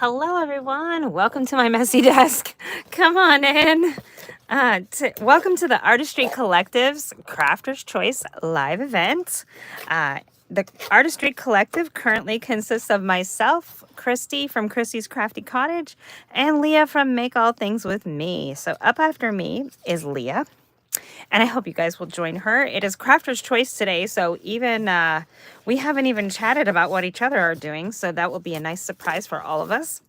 Hello, everyone. Welcome to my messy desk. Come on in. Welcome to the Artistry Collective's Crafter's Choice live event. The Artistry Collective currently consists of myself, Christy from Christy's Crafty Cottage, and Leah from Make All Things With Me. So up after me is Leah, and I hope you guys will join her. It is Crafter's Choice today, so even we haven't even chatted about what each other are doing, so that will be a nice surprise for all of us.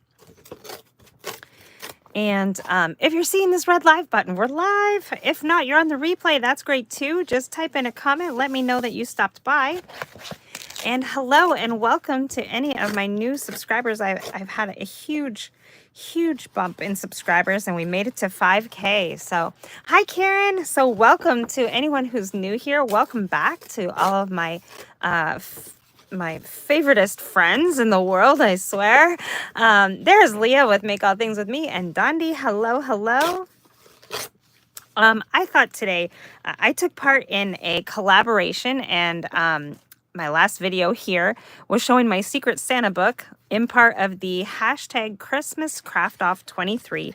And if you're seeing this red live button, we're live. If not, you're on the replay. That's great too. Just type in a comment. Let me know that you stopped by. And hello and welcome to any of my new subscribers. I've had a huge bump in subscribers, and we made it to 5K. So hi, Karen. So welcome to anyone who's new here. Welcome back to all of my my favoriteest friends in the world, I swear. There's Leah with Make All Things With Me, and Dondi. Hello. I thought today I took part in a collaboration, and my last video here was showing my Secret Santa book in part of the hashtag Christmas Craft Off 23.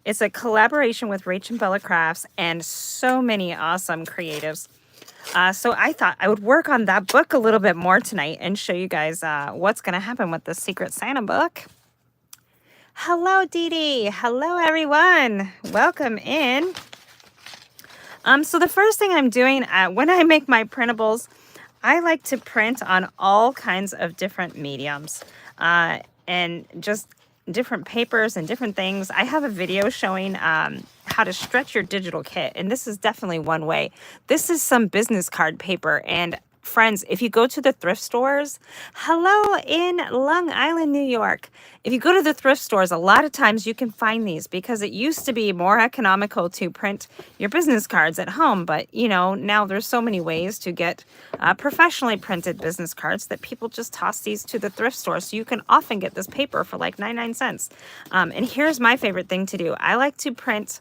It's a collaboration with Rach and Bella Crafts and so many awesome creatives. So I thought I would work on that book a little bit more tonight and show you guys what's going to happen with the Secret Santa book. Hello, Dee Dee. Hello, everyone. Welcome in. So the first thing I'm doing when I make my printables, I like to print on all kinds of different mediums and just different papers and different things. I have a video showing how to stretch your digital kit, and this is definitely one way. This is some business card paper, and friends, if you go to the thrift stores, hello in Long Island, New York. If you go to the thrift stores, a lot of times you can find these because it used to be more economical to print your business cards at home. But, you know, now there's so many ways to get professionally printed business cards that people just toss these to the thrift store. So you can often get this paper for like 99 cents. And here's my favorite thing to do. I like to print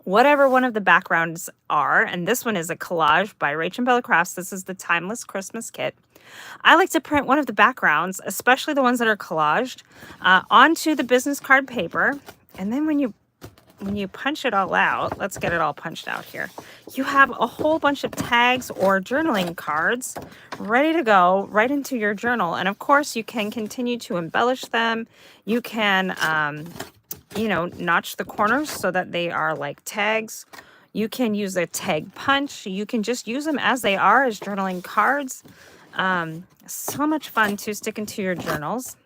whatever one of the backgrounds are, and this one is a collage by Rach and Bella Crafts. This is the Timeless Christmas Kit. I like to print one of the backgrounds, especially the ones that are collaged, onto the business card paper, and then when you punch it all out, let's get it all punched out here, you have a whole bunch of tags or journaling cards ready to go right into your journal. And of course, you can continue to embellish them. You can notch the corners so that they are like tags. You can use a tag punch. You can just use them as they are, as journaling cards. So much fun to stick into your journals.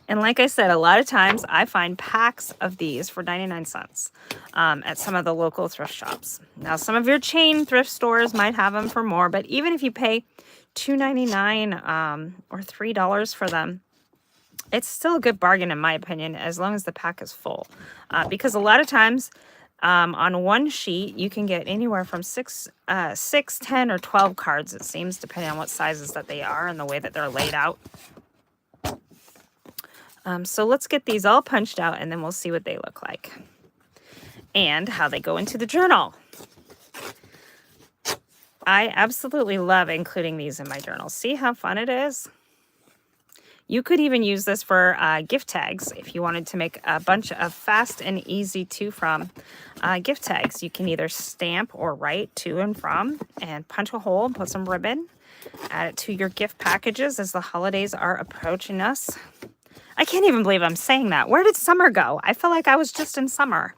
And like I said, a lot of times I find packs of these for 99 cents at some of the local thrift shops. Now, some of your chain thrift stores might have them for more, but even if you pay $2.99 or $3 for them, it's still a good bargain, in my opinion, as long as the pack is full. Because a lot of times on one sheet, you can get anywhere from 6, 10, or 12 cards, it seems, depending on what sizes that they are and the way that they're laid out. So let's get these all punched out, and then we'll see what they look like and how they go into the journal. I absolutely love including these in my journal. See how fun it is? You could even use this for gift tags if you wanted to make a bunch of fast and easy to from gift tags. You can either stamp or write to and from and punch a hole and put some ribbon. Add it to your gift packages as the holidays are approaching us. I can't even believe I'm saying that. Where did summer go? I feel like I was just in summer.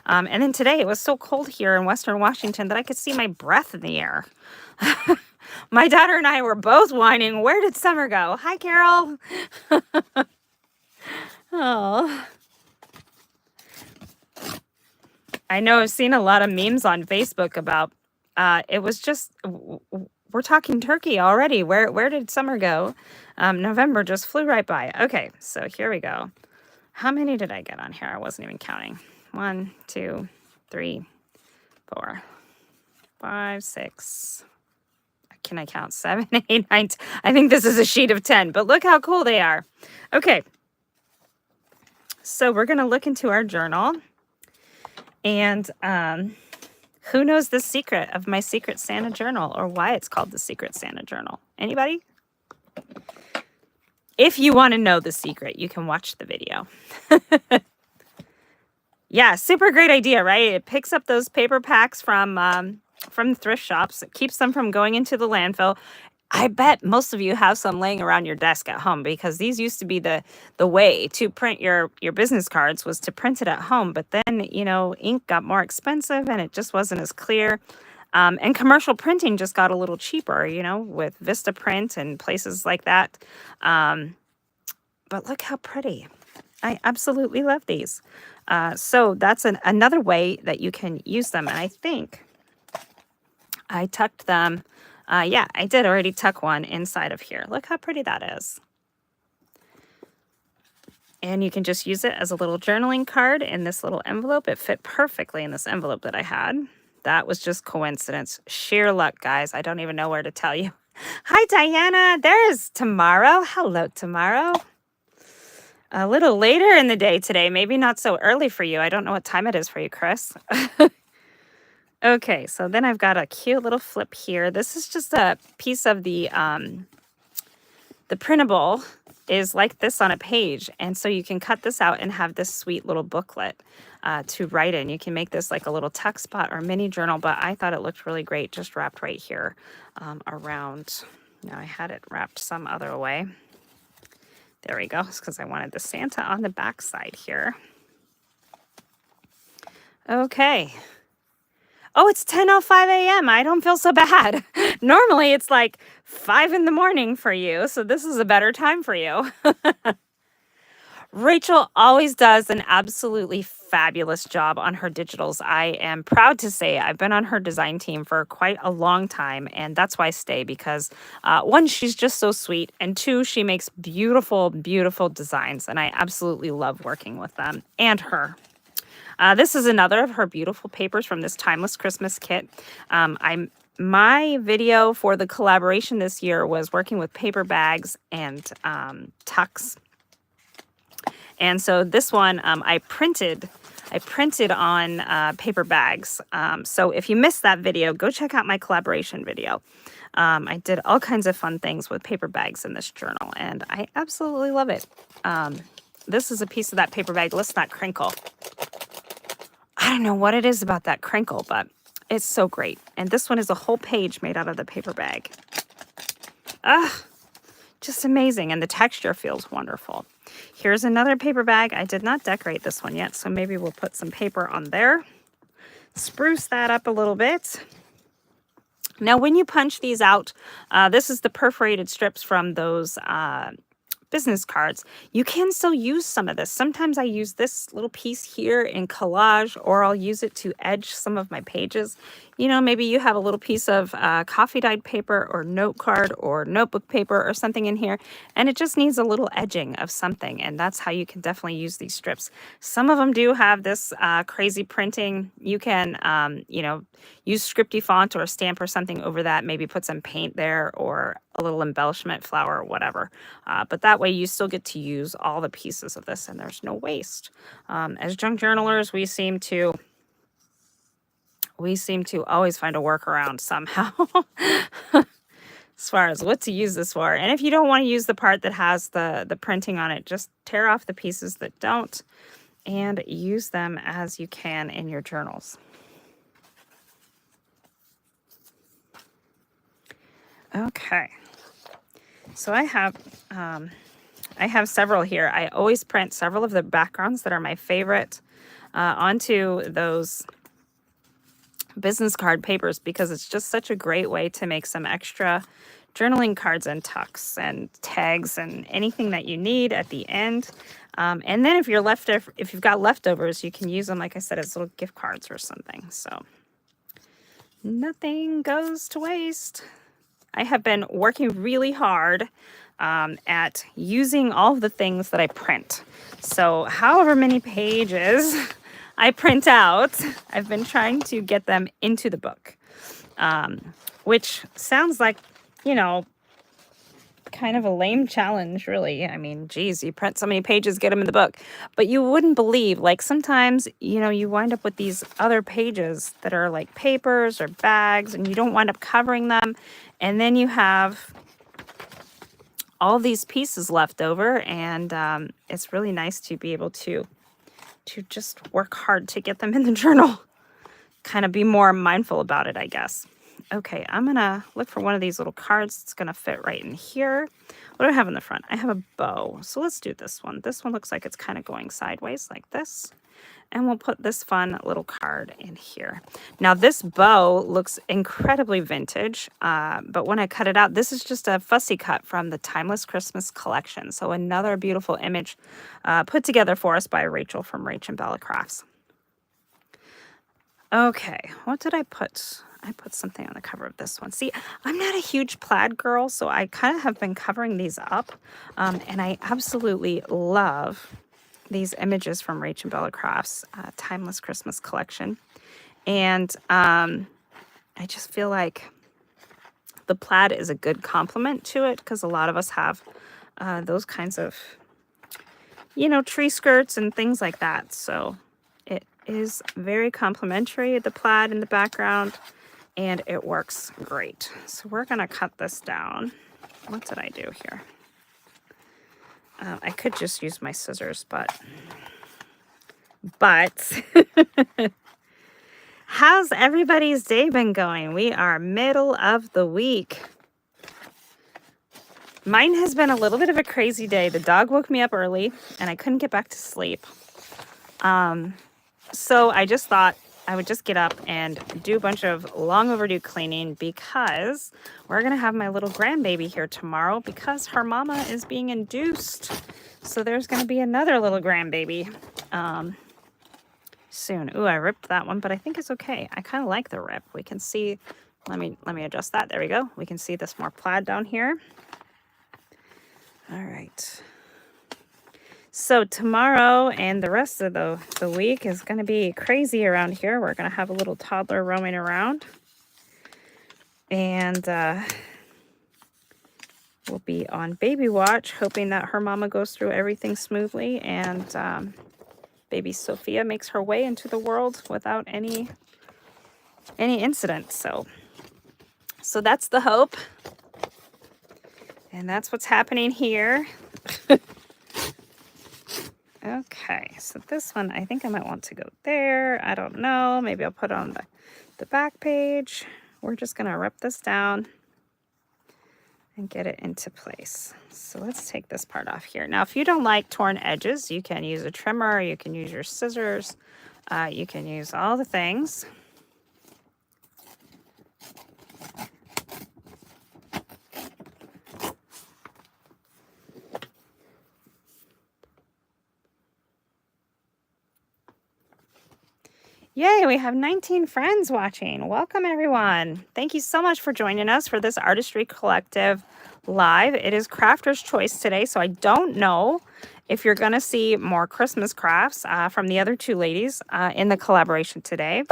And then today it was so cold here in Western Washington that I could see my breath in the air. My daughter and I were both whining, where did summer go? Hi, Carol. Oh. I know I've seen a lot of memes on Facebook about, it was just, we're talking turkey already. Where did summer go? November just flew right by. Okay, so here we go. How many did I get on here? I wasn't even counting. 1, 2, 3, 4, 5, 6. Can I count? 7, 8, 9? I think this is a sheet of 10, but look how cool they are. Okay. So we're going to look into our journal. And who knows the secret of my Secret Santa journal, or why it's called the Secret Santa journal? Anybody? If you want to know the secret, you can watch the video. Yeah, super great idea, right? It picks up those paper packs from thrift shops. It keeps them from going into the landfill. I bet most of you have some laying around your desk at home, because these used to be the way to print your business cards, was to print it at home. But then, ink got more expensive and it just wasn't as clear. And commercial printing just got a little cheaper, with Vistaprint and places like that. But look how pretty. I absolutely love these. So that's another way that you can use them. And I think I tucked them. Yeah, I did already tuck one inside of here. Look how pretty that is. And you can just use it as a little journaling card in this little envelope. It fit perfectly in this envelope that I had. That was just coincidence. Sheer luck, guys. I don't even know where to tell you. Hi, Diana. There's Tomorrow. Hello, Tomorrow. A little later in the day today. Maybe not so early for you. I don't know what time it is for you, Chris. Okay, so then I've got a cute little flip here. This is just a piece of the printable is like this on a page. And so you can cut this out and have this sweet little booklet to write in. You can make this like a little tuck spot or mini journal, but I thought it looked really great just wrapped right here around. Now I had it wrapped some other way. There we go. It's because I wanted the Santa on the back side here. Okay. Oh, it's 10:05 a.m. I don't feel so bad. Normally it's like 5 in the morning for you, so this is a better time for you. Rachel always does an absolutely fabulous job on her digitals. I am proud to say I've been on her design team for quite a long time, and that's why I stay, because one, she's just so sweet, and two, she makes beautiful, beautiful designs, and I absolutely love working with them and her. This is another of her beautiful papers from this Timeless Christmas kit. My video for the collaboration this year was working with paper bags and tucks. And so this one I printed on paper bags. So if you missed that video, go check out my collaboration video. I did all kinds of fun things with paper bags in this journal, and I absolutely love it. This is a piece of that paper bag. Let's not crinkle. I don't know what it is about that crinkle, but it's so great. And this one is a whole page made out of the paper bag. Just amazing. And the texture feels wonderful. Here's another paper bag. I did not decorate this one yet, so maybe we'll put some paper on there. Spruce that up a little bit. Now, when you punch these out, this is the perforated strips from those business cards. You can still use some of this. Sometimes I use this little piece here in collage, or I'll use it to edge some of my pages. Maybe you have a little piece of coffee dyed paper or note card or notebook paper or something in here, and it just needs a little edging of something, and that's how you can definitely use these strips. Some of them do have this crazy printing. You can, use scripty font or a stamp or something over that, maybe put some paint there or a little embellishment flower or whatever. But that way you still get to use all the pieces of this, and there's no waste. As junk journalers, we seem to always find a workaround somehow as far as what to use this for. And if you don't want to use the part that has the printing on it, just tear off the pieces that don't and use them as you can in your journals. Okay, so I have several here. I always print several of the backgrounds that are my favorite onto those business card papers, because it's just such a great way to make some extra journaling cards and tucks and tags and anything that you need at the end. And then if you've got leftovers, you can use them, like I said, as little gift cards or something. So nothing goes to waste. I have been working really hard at using all of the things that I print. So however many pages I print out, I've been trying to get them into the book, which sounds like, kind of a lame challenge, really. I mean, geez, you print so many pages, get them in the book. But you wouldn't believe, like sometimes, you wind up with these other pages that are like papers or bags, and you don't wind up covering them. And then you have all these pieces left over, and it's really nice to be able to just work hard to get them in the journal. Kind of be more mindful about it, I guess. Okay, I'm gonna look for one of these little cards that's gonna fit right in here. What do I have in the front? I have a bow. So let's do this one. This one looks like it's kind of going sideways like this. And we'll put this fun little card in here. Now this bow looks incredibly vintage, but when I cut it out, this is just a fussy cut from the Timeless Christmas collection. So another beautiful image put together for us by Rachel from Rach and Bella Crafts. Okay, what did I put? I put something on the cover of this one. See, I'm not a huge plaid girl, so I kind of have been covering these up, and I absolutely love these images from Rach and Bella Crafts Timeless Christmas collection. And I just feel like the plaid is a good complement to it, because a lot of us have those kinds of, you know, tree skirts and things like that. So it is very complimentary, the plaid in the background, and it works great. So we're gonna cut this down. What did I do here? I could just use my scissors, but how's everybody's day been going? We are middle of the week. Mine has been a little bit of a crazy day. The dog woke me up early and I couldn't get back to sleep. So I just thought I would just get up and do a bunch of long overdue cleaning, because we're going to have my little grandbaby here tomorrow, because her mama is being induced. So there's going to be another little grandbaby soon. Ooh, I ripped that one, but I think it's okay. I kind of like the rip. We can see, let me adjust that. There we go. We can see this more plaid down here. All right. So tomorrow and the rest of the week is going to be crazy around here. We're going to have a little toddler roaming around. And we'll be on baby watch, hoping that her mama goes through everything smoothly, and baby Sophia makes her way into the world without any incident. So that's the hope. And that's what's happening here. Okay, so this one, I think I might want to go there. I don't know. Maybe I'll put it on the back page. We're just going to rip this down and get it into place. So let's take this part off here. Now, if you don't like torn edges, you can use a trimmer. You can use your scissors. You can use all the things. Yay, we have 19 friends watching. Welcome, everyone. Thank you so much for joining us for this Artistry Collective live. It is Crafter's Choice today, so I don't know if you're going to see more Christmas crafts from the other two ladies in the collaboration today.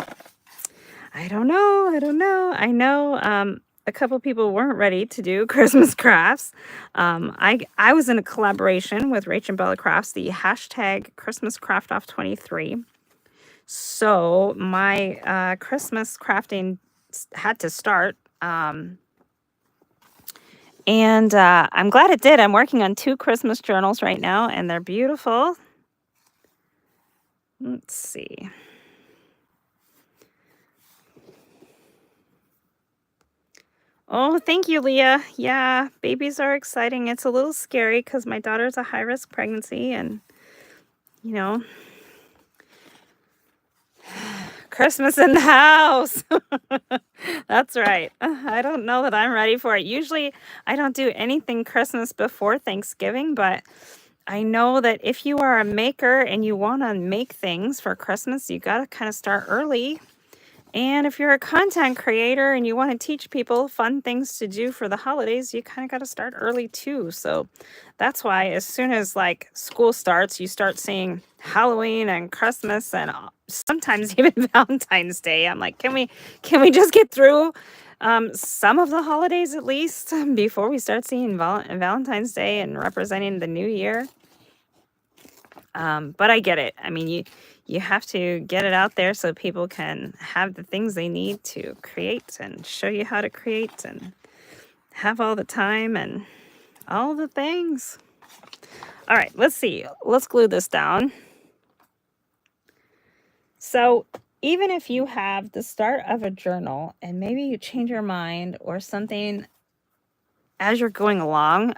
I don't know. I know a couple people weren't ready to do Christmas crafts. I was in a collaboration with Rach and Bella Crafts, the hashtag Christmas Craft Off 23. So my Christmas crafting had to start, and I'm glad it did. I'm working on 2 Christmas journals right now, and they're beautiful. Let's see. Oh, thank you, Leah. Yeah, babies are exciting. It's a little scary because my daughter's a high-risk pregnancy, and, you know, Christmas in the house. That's right. I don't know that I'm ready for it. Usually I don't do anything Christmas before Thanksgiving, but I know that if you are a maker and you want to make things for Christmas, you got to kind of start early. And if you're a content creator and you want to teach people fun things to do for the holidays, you kind of got to start early too. So that's why as soon as like school starts, you start seeing Halloween and Christmas and sometimes even Valentine's Day. I'm like, can we just get through some of the holidays at least before we start seeing Valentine's Day and representing the new year? But I get it. I mean, you have to get it out there so people can have the things they need to create and show you how to create and have all the time and All the things. All right, let's see. Let's glue this down. So even if you have the start of a journal and maybe you change your mind or something as you're going along,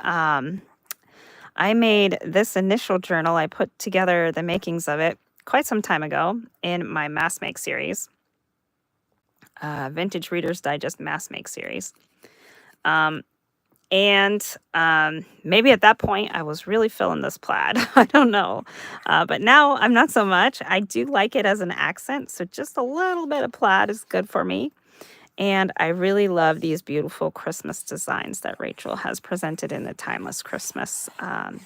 I made this initial journal. I put together the makings of it quite some time ago in my Mass Make series, Vintage Reader's Digest Mass Make series. Maybe at that point I was really feeling this plaid. I don't know. But now I'm not so much. I do like it as an accent. So just a little bit of plaid is good for me. And I really love these beautiful Christmas designs that Rachel has presented in the Timeless Christmas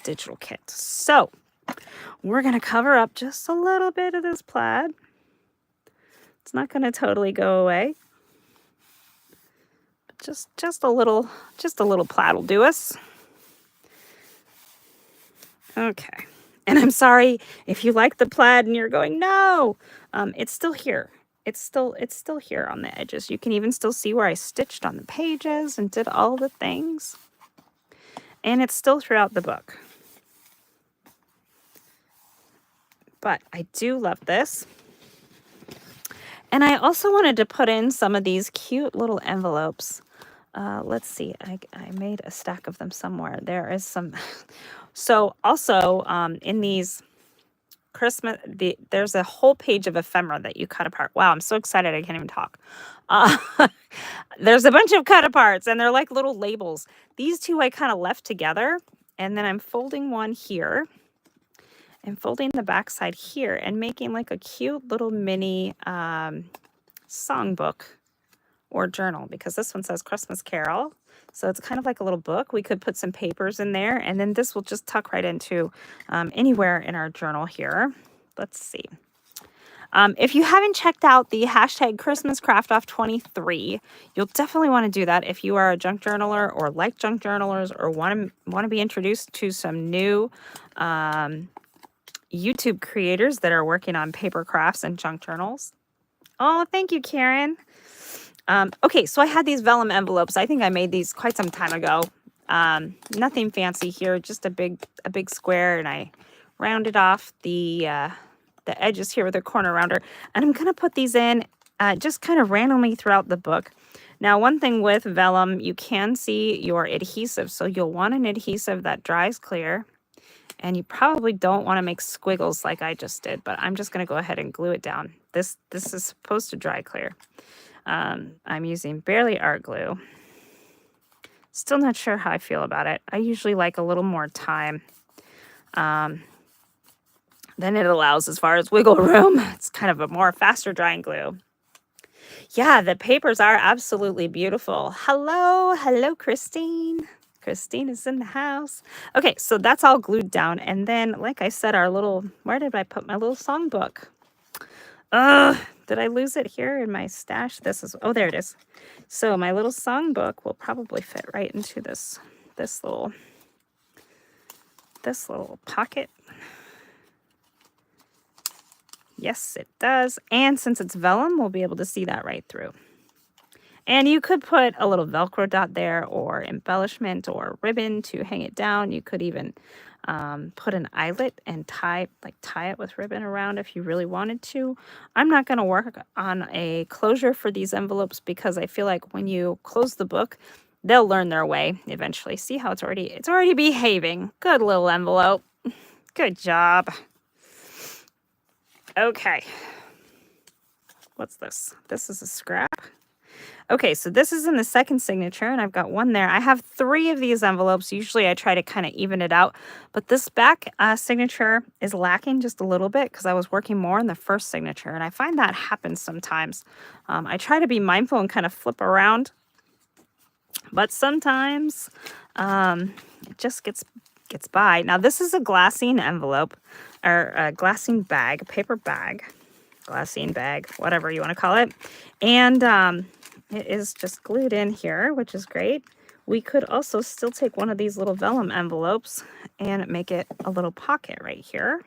digital kit. So we're going to cover up just a little bit of this plaid. It's not going to totally go away. Just a little plaid will do us. Okay. And I'm sorry if you like the plaid and you're going, no, it's still here. It's still here on the edges. You can even still see where I stitched on the pages and did all the things. And it's still throughout the book. But I do love this. And I also wanted to put in some of these cute little envelopes. Let's see, I made a stack of them somewhere. There is some. So also in these Christmas, there's a whole page of ephemera that you cut apart. Wow, I'm so excited I can't even talk. There's a bunch of cut aparts and they're like little labels. These two I kind of left together, and then I'm folding one here and folding the back side here and making like a cute little mini songbook or journal, because this one says Christmas Carol. So it's kind of like a little book. We could put some papers in there, and then this will just tuck right into anywhere in our journal here. Let's see. If you haven't checked out the hashtag Christmas Craft Off 23, you'll definitely want to do that if you are a junk journaler or like junk journalers or want to be introduced to some new YouTube creators that are working on paper crafts and junk journals. Oh, thank you, Karen. Okay, so I had these vellum envelopes. I think I made these quite some time ago. Nothing fancy here, just a big square, and I rounded off the edges here with a corner rounder. And I'm going to put these in just kind of randomly throughout the book. Now, one thing with vellum, you can see your adhesive. So you'll want an adhesive that dries clear. And you probably don't want to make squiggles like I just did, but I'm just going to go ahead and glue it down. This is supposed to dry clear. I'm using Barely Art Glue. Still not sure how I feel about it. I usually like a little more time than it allows as far as wiggle room. It's kind of a more faster drying glue. Yeah, the papers are absolutely beautiful. Hello, Christine. Christine is in the house. Okay, so that's all glued down. And then, like I said, where did I put my little songbook? Did I lose it here in my stash? Oh, there it is. So my little songbook will probably fit right into this little pocket. Yes, it does. And since it's vellum, we'll be able to see that right through. And you could put a little Velcro dot there, or embellishment or ribbon to hang it down. You could even put an eyelet and tie it with ribbon around if you really wanted to. I'm not going to work on a closure for these envelopes because I feel like when you close the book, they'll learn their way eventually. See how it's already behaving. Good little envelope. Good job. Okay. What's this? This is a scrap. Okay, so this is in the second signature, and I've got one there. I have 3 of these envelopes. Usually I try to kind of even it out, but this back signature is lacking just a little bit because I was working more in the first signature, and I find that happens sometimes. I try to be mindful and kind of flip around, but sometimes it just gets by. Now, this is a glassine envelope, or a glassine bag, paper bag, glassine bag, whatever you want to call it, and it is just glued in here, which is great. We could also still take one of these little vellum envelopes and make it a little pocket right here,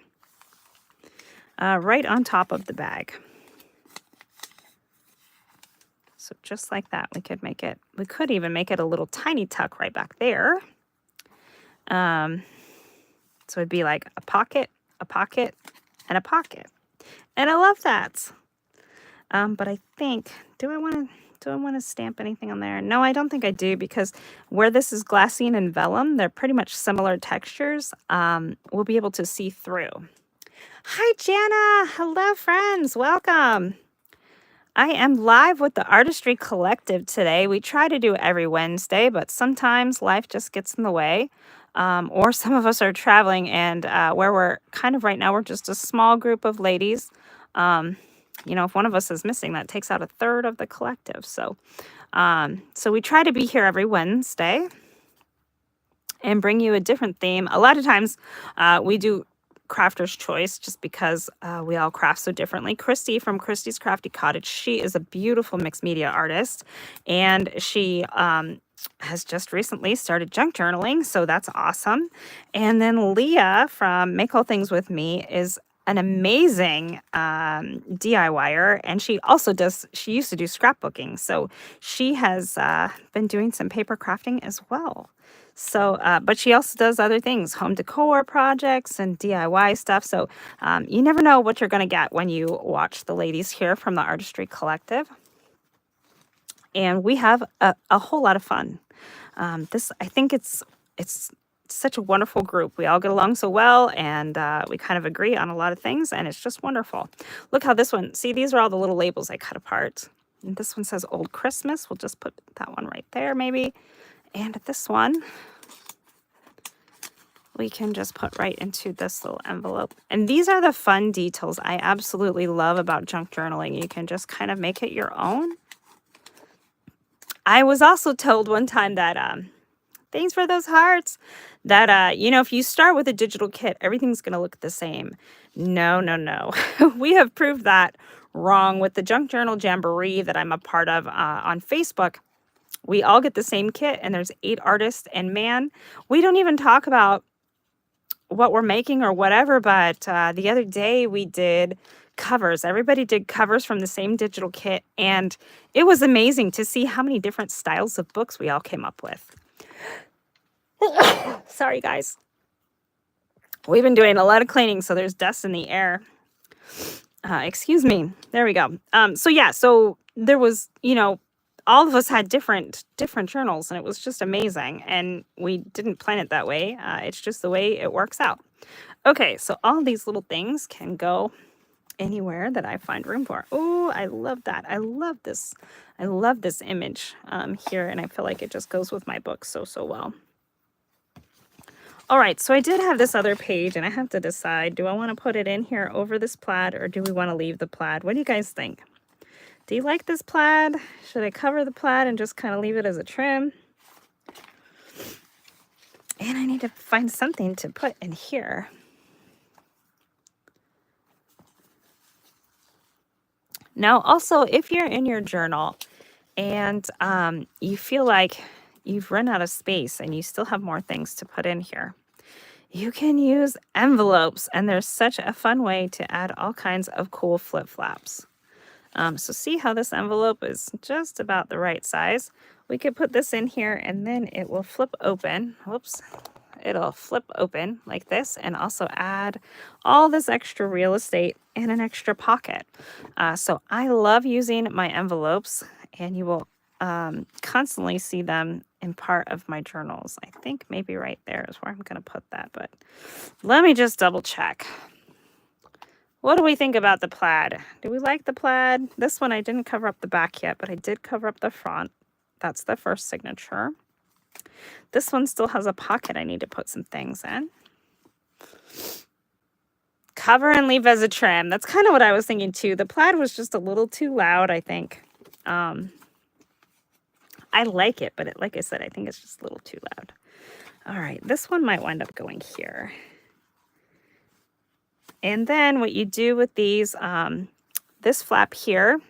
right on top of the bag. So just like that, we could even make it a little tiny tuck right back there. So it'd be like a pocket, and a pocket. And I love that. But I think, do I want to stamp anything on there? No, I don't think I do, because where this is glassine and vellum, they're pretty much similar textures. We'll be able to see through. Hi, Jana. Hello, friends. Welcome. I am live with the Artistry Collective today. We try to do every Wednesday, but sometimes life just gets in the way. Or some of us are traveling, and where we're kind of right now, we're just a small group of ladies. If one of us is missing, that takes out a third of the collective. So we try to be here every Wednesday and bring you a different theme. A lot of times we do crafter's choice, just because we all craft so differently. Christy from Christy's Crafty Cottage, she is a beautiful mixed media artist, and she has just recently started junk journaling, so that's awesome. And then Leah from Make All Things With Me is an amazing DIYer, and she used to do scrapbooking, so she has been doing some paper crafting as well. So, but she also does other things, home decor projects and DIY stuff. So you never know what you're going to get when you watch the ladies here from the Artistry Collective. And we have a whole lot of fun. I think it's such a wonderful group. We all get along so well, and we kind of agree on a lot of things, and it's just wonderful. Look how this one, see, these are all the little labels I cut apart. And this one says Old Christmas. We'll just put that one right there, maybe. And this one, we can just put right into this little envelope. And these are the fun details I absolutely love about junk journaling. You can just kind of make it your own. I was also told one time that, thanks for those hearts, that, if you start with a digital kit, everything's going to look the same. No. We have proved that wrong with the Junk Journal Jamboree that I'm a part of on Facebook. We all get the same kit, and there's 8 artists, and man, we don't even talk about what we're making or whatever, but the other day we did covers. Everybody did covers from the same digital kit, and it was amazing to see how many different styles of books we all came up with. Sorry, guys. We've been doing a lot of cleaning, so there's dust in the air. Excuse me. There we go. So there was, all of us had different journals, and it was just amazing, and we didn't plan it that way. It's just the way it works out. Okay, so all these little things can go anywhere that I find room for. Oh, I love that. I love this image here, and I feel like it just goes with my book so well. All right, so I did have this other page, and I have to decide, do I want to put it in here over this plaid, or do we want to leave the plaid? What do you guys think? Do you like this plaid? Should I cover the plaid and just kind of leave it as a trim? And I need to find something to put in here. Now, also, if you're in your journal and you feel like you've run out of space and you still have more things to put in here, you can use envelopes, and there's such a fun way to add all kinds of cool flip-flops. So see how this envelope is just about the right size? We could put this in here, and then it will flip open. Whoops. It'll flip open like this, and also add all this extra real estate and an extra pocket. So I love using my envelopes, and you will constantly see them in part of my journals. I think maybe right there is where I'm going to put that, but let me just double check. What do we think about the plaid? Do we like the plaid? This one, I didn't cover up the back yet, but I did cover up the front. That's the first signature. This one still has a pocket I need to put some things in. Cover and leave as a trim. That's kind of what I was thinking too. The plaid was just a little too loud, I think. I like it, but like I said, I think it's just a little too loud. All right, this one might wind up going here. And then what you do with these, this flap here,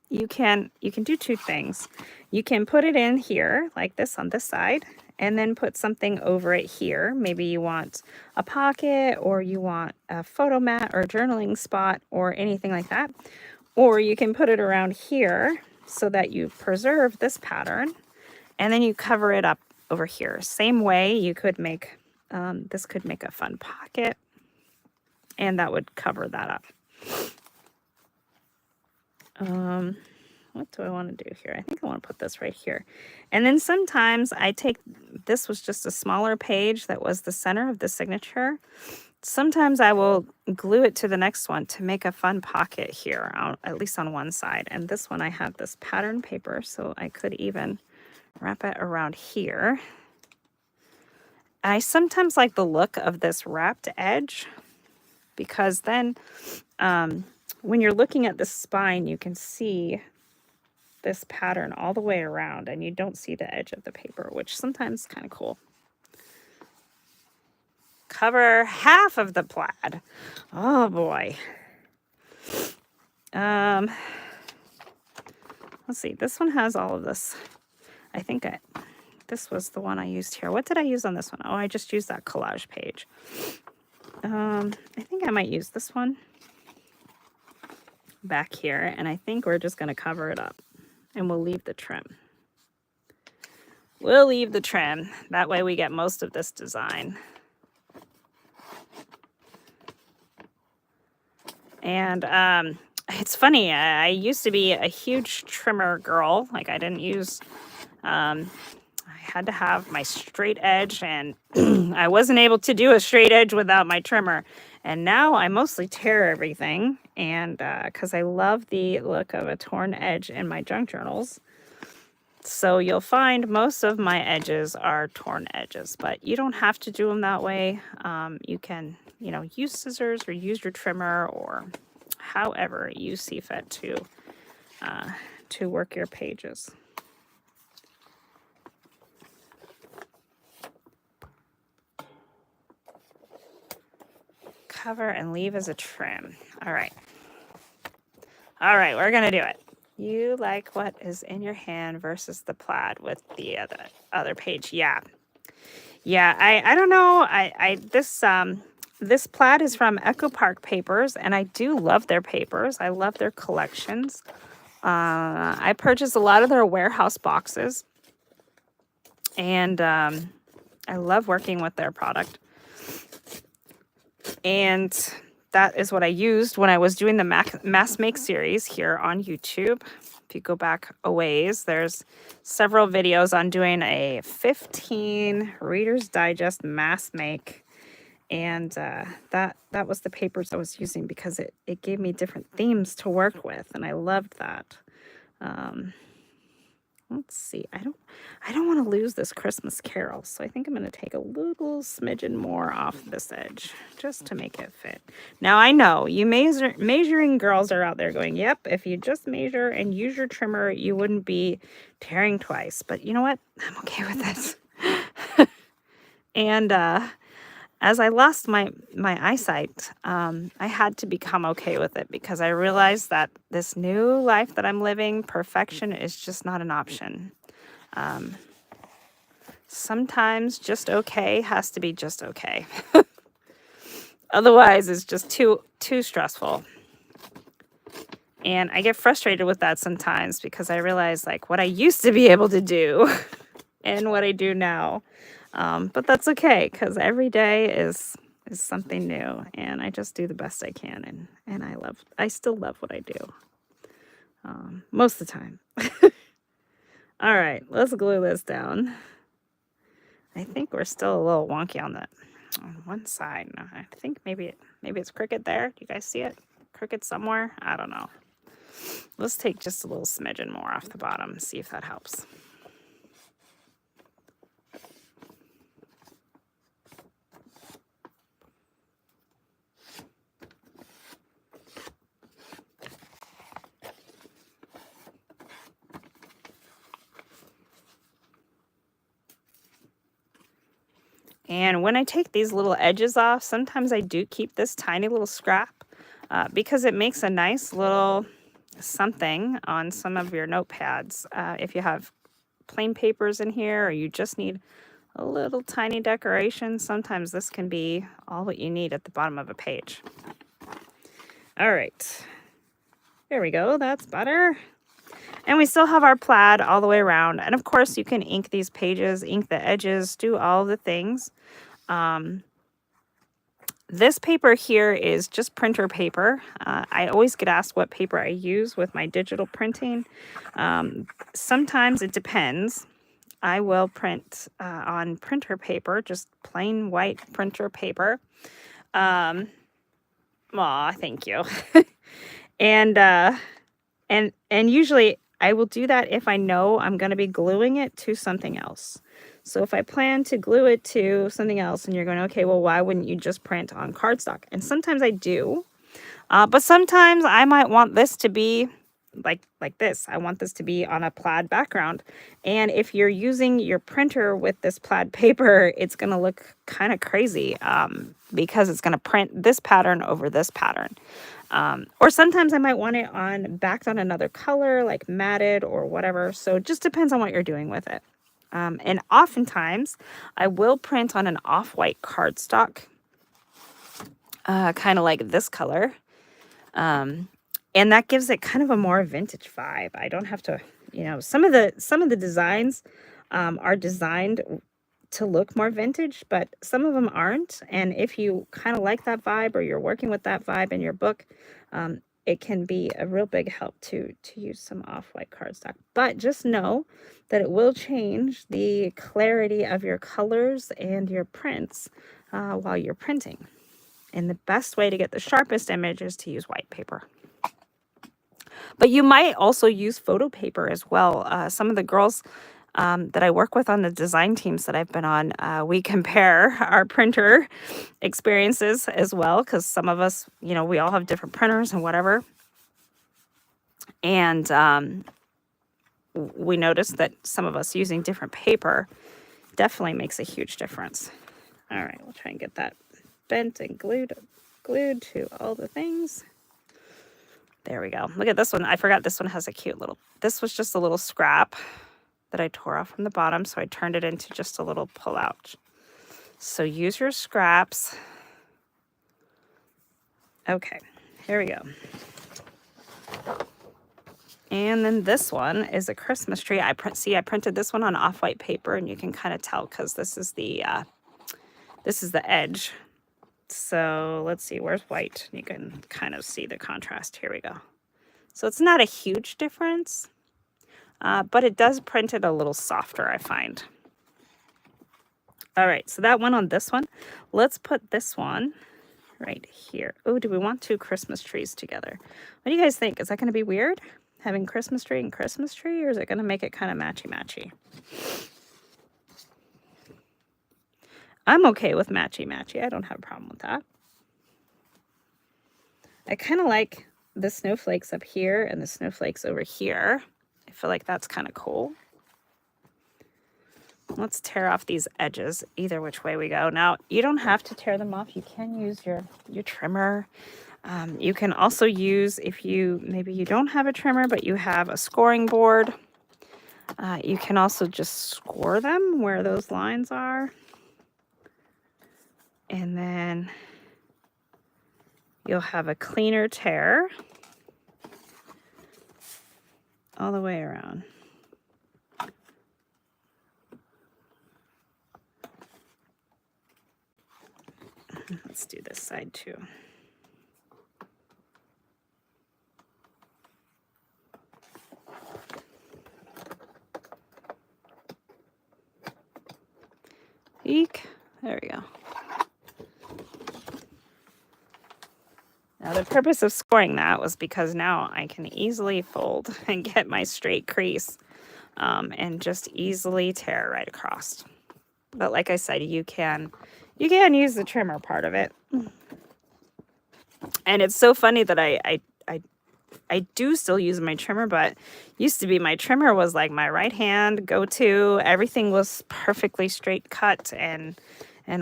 you can do 2 things. You can put it in here like this on this side, and then put something over it here. Maybe you want a pocket, or you want a photo mat or a journaling spot or anything like that. Or you can put it around here so that you preserve this pattern, and then you cover it up over here. Same way you could make This could make a fun pocket, and that would cover that up. What do I want to do here? I think I want to put this right here. And then sometimes I take, this was just a smaller page that was the center of the signature. Sometimes I will glue it to the next one to make a fun pocket here, at least on one side. And this one I have this pattern paper, so I could even wrap it around here. I sometimes like the look of this wrapped edge because then when you're looking at the spine, you can see this pattern all the way around and you don't see the edge of the paper, which sometimes is kind of cool. Cover half of the plaid. Oh boy. Let's see, this one has all of this. I think this was the one I used here. What did I use on this one? Oh, I just used that collage page. I think I might use this one back here, and I think we're just going to cover it up and we'll leave the trim. We'll leave the trim. That way we get most of this design. And it's funny, I used to be a huge trimmer girl. Like I didn't use, I had to have my straight edge, and I wasn't able to do a straight edge without my trimmer. And now I mostly tear everything, and because I love the look of a torn edge in my junk journals. So you'll find most of my edges are torn edges, but you don't have to do them that way. You can, you know, use scissors or use your trimmer or however you see fit to work your pages. Cover and leave as a trim. All right. All right, we're going to do it. You like what is in your hand versus the plaid with the other page. Yeah. I don't know. This plaid is from Echo Park Papers, and I do love their papers. I love their collections. I purchased a lot of their warehouse boxes, and I love working with their product. And that is what I used when I was doing the mass make series here on YouTube. If you go back a ways, there's several videos on doing a 15 Reader's Digest mass make. And that was the papers I was using because it gave me different themes to work with, and I loved that. Let's see. I don't want to lose this Christmas Carol, so I think I'm going to take a little smidgen more off this edge just to make it fit. Now I know you measuring girls are out there going, "Yep, if you just measure and use your trimmer, you wouldn't be tearing twice." But you know what? I'm okay with this. And as I lost my eyesight, I had to become okay with it because I realized that this new life that I'm living, perfection is just not an option. Sometimes just okay has to be just okay. Otherwise, it's just too stressful. And I get frustrated with that sometimes because I realize like what I used to be able to do and what I do now. But that's okay because every day is something new, and I just do the best I can, and I still love what I do most of the time. All right, let's glue this down. I think we're still a little wonky on one side. No, I think maybe it's crooked there. Do you guys see it? Crooked somewhere? I don't know. Let's take just a little smidgen more off the bottom, see if that helps. And when I take these little edges off, sometimes I do keep this tiny little scrap because it makes a nice little something on some of your notepads. If you have plain papers in here or you just need a little tiny decoration, sometimes this can be all what you need at the bottom of a page. All right, there we go. That's better. And we still have our plaid all the way around. And of course, you can ink these pages, ink the edges, do all the things. This paper here is just printer paper. I always get asked what paper I use with my digital printing. Sometimes it depends. I will print on printer paper, just plain white printer paper. Aw, thank you. and usually I will do that if I know I'm going to be gluing it to something else. So if I plan to glue it to something else and you're going, okay, well, why wouldn't you just print on cardstock? And sometimes I do, but sometimes I might want this to be like this. I want this to be on a plaid background. And if you're using your printer with this plaid paper, it's going to look kind of crazy because it's going to print this pattern over this pattern. Or sometimes I might want it backed on another color, like matted or whatever. So it just depends on what you're doing with it. And oftentimes I will print on an off-white cardstock, kind of like this color. And that gives it kind of a more vintage vibe. I don't have to, some of the designs are designed to look more vintage, but some of them aren't. And if you kind of like that vibe or you're working with that vibe in your book, it can be a real big help to use some off-white cardstock. But just know that it will change the clarity of your colors and your prints while you're printing. And the best way to get the sharpest image is to use white paper. But you might also use photo paper as well. Some of the girls that I work with on the design teams that I've been on, we compare our printer experiences as well, because some of us, we all have different printers and whatever. And we noticed that some of us using different paper definitely makes a huge difference. All right, we'll try and get that bent and glued to all the things. There we go. Look at this one. I forgot this one has a cute little, this was just a little scrap that I tore off from the bottom, so I turned it into just a little pull-out. So use your scraps. Okay, here we go. And then this one is a Christmas tree. I printed this one on off-white paper, and you can kind of tell because this is the edge. So let's see, where's white? You can kind of see the contrast. Here we go. So it's not a huge difference. But it does print it a little softer, I find. All right, so that went on this one. Let's put this one right here. Oh, do we want two Christmas trees together? What do you guys think? Is that going to be weird, having Christmas tree and Christmas tree, or is it going to make it kind of matchy-matchy? I'm okay with matchy-matchy. I don't have a problem with that. I kind of like the snowflakes up here and the snowflakes over here. I feel like that's kind of cool. Let's tear off these edges either which way we go. Now, you don't have to tear them off. You can use your trimmer. You can also use, if maybe you don't have a trimmer, but you have a scoring board, you can also just score them where those lines are. And then you'll have a cleaner tear all the way around. Let's do this side too. Eek. There we go. Now the purpose of scoring that was because now I can easily fold and get my straight crease and just easily tear right across. But like I said, you can use the trimmer part of it. And it's so funny that I do still use my trimmer, but used to be my trimmer was like my right hand go-to. Everything was perfectly straight cut and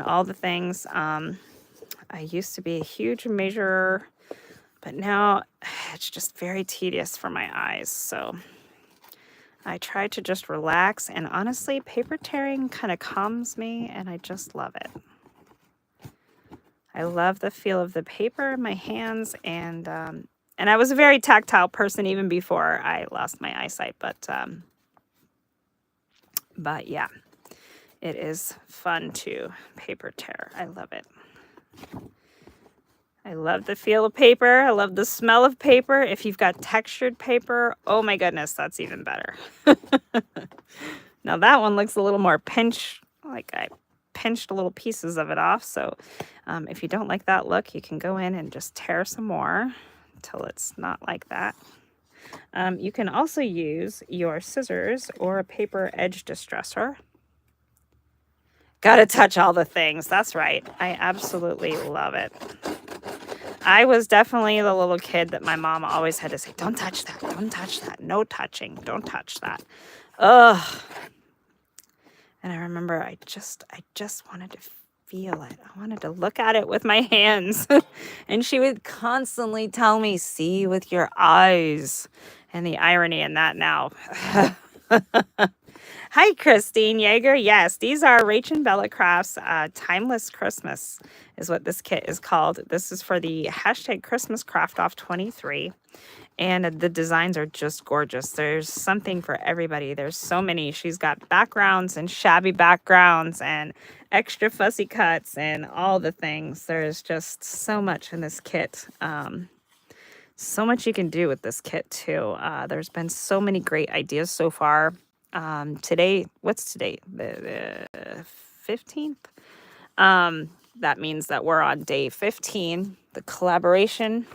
all the things. I used to be a huge measurer, but now it's just very tedious for my eyes. So I try to just relax, and honestly, paper tearing kind of calms me, and I just love it. I love the feel of the paper in my hands, and I was a very tactile person even before I lost my eyesight, but yeah, it is fun to paper tear. I love it. I love the feel of paper. I love the smell of paper. If you've got textured paper, oh my goodness, that's even better. Now that one looks a little more pinched, like I pinched little pieces of it off. So if you don't like that look, you can go in and just tear some more until it's not like that. You can also use your scissors or a paper edge distressor. Gotta touch all the things. That's right. I absolutely love it. I was definitely the little kid that my mom always had to say, don't touch that, don't touch that, no touching, don't touch that. Ugh. And I remember I just wanted to feel it. I wanted to look at it with my hands. And she would constantly tell me, see with your eyes. And the irony in that now. Hi, Christine Yeager. Yes, these are Rach and Bella Crafts Timeless Christmas is what this kit is called. This is for the hashtag Christmas Craft Off 23. And the designs are just gorgeous. There's something for everybody. There's so many. She's got backgrounds and shabby backgrounds and extra fussy cuts and all the things. There's just so much in this kit. So much you can do with this kit too. There's been so many great ideas so far. Today, what's today? The 15th? That means that we're on day 15. The collaboration